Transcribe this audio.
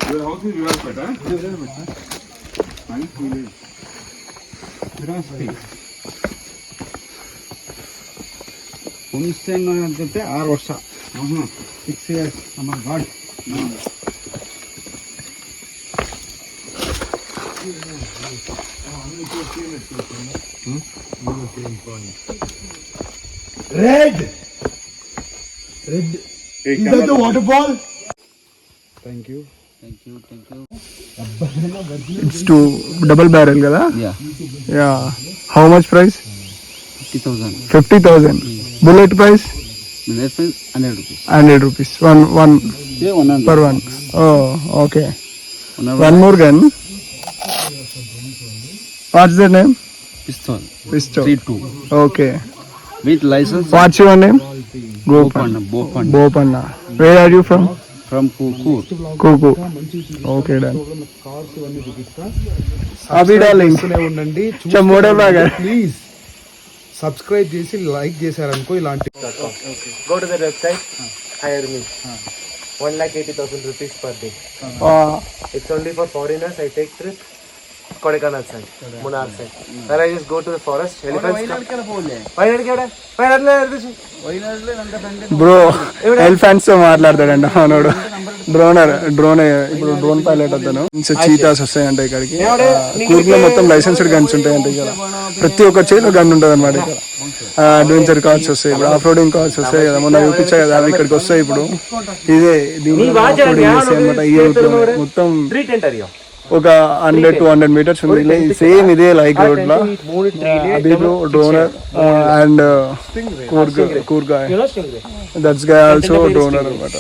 Your house is Virajpet, huh? Nice village. Virajpet. ಹುಣಸೆಹಣ್ಣು ಜೊತೆ 6 ವರ್ಷ 6 years ನಮ್ಮ god. Red. Is that the waterfall? Thank you. It's two double barrel kada? Yeah. How much price? 50,000. Bullet price? Bullet price 100 rupees. 100 rupees. One Yeah, 100 per one. Oh, okay. One more gun. What's the name? Pistol. 32. Okay. With license. What's your name? Bopanna. Bopanna. Where are you from? From Kukur. Kuku. Okay, done. Abhi darling. ఉండండి Chamode baga. Please subscribe చేసి like చేశారనుకో ఇలాంటి Go to the website, hire me. 1,80,000 rupees per day. It's only for foreigners. I take trip Kodaikanal side, Munnar side. Where I just go to the forest. Elephants come. Bro elephants తో మాట్లాడతాడంట మనోడు. Drone ఇప్పుడు drone pilot అతను. Cheetahs వస్తాయంట ఇక్కడికి. కూర్గ్ లో మొత్తం licensed guns ఉంటాయంట ఇక్కడ. ప్రతి ఒక్క చేతిలో గన్ ఉంటుంది అనమాట ఇక్కడ. అడ్వెంచర్ కార్స్ వస్తాయి, ఇప్పుడు ఆఫ్ రోడింగ్ కార్స్ వస్తాయి కదా, మొన్న చూపించాయి కదా, అవి ఇక్కడికి వస్తాయి. ఇప్పుడు ఇదే దీని ఆఫ్ రోడింగ్ చేస్తాయి అనమాట. ఈ రూట్ లో మొత్తం ఒక 100-200 meters ఉంది. సేమ్ ఇదే లైక్ రోడ్ లో అబీలో droner and Coorg that's guy also droner అనమాట.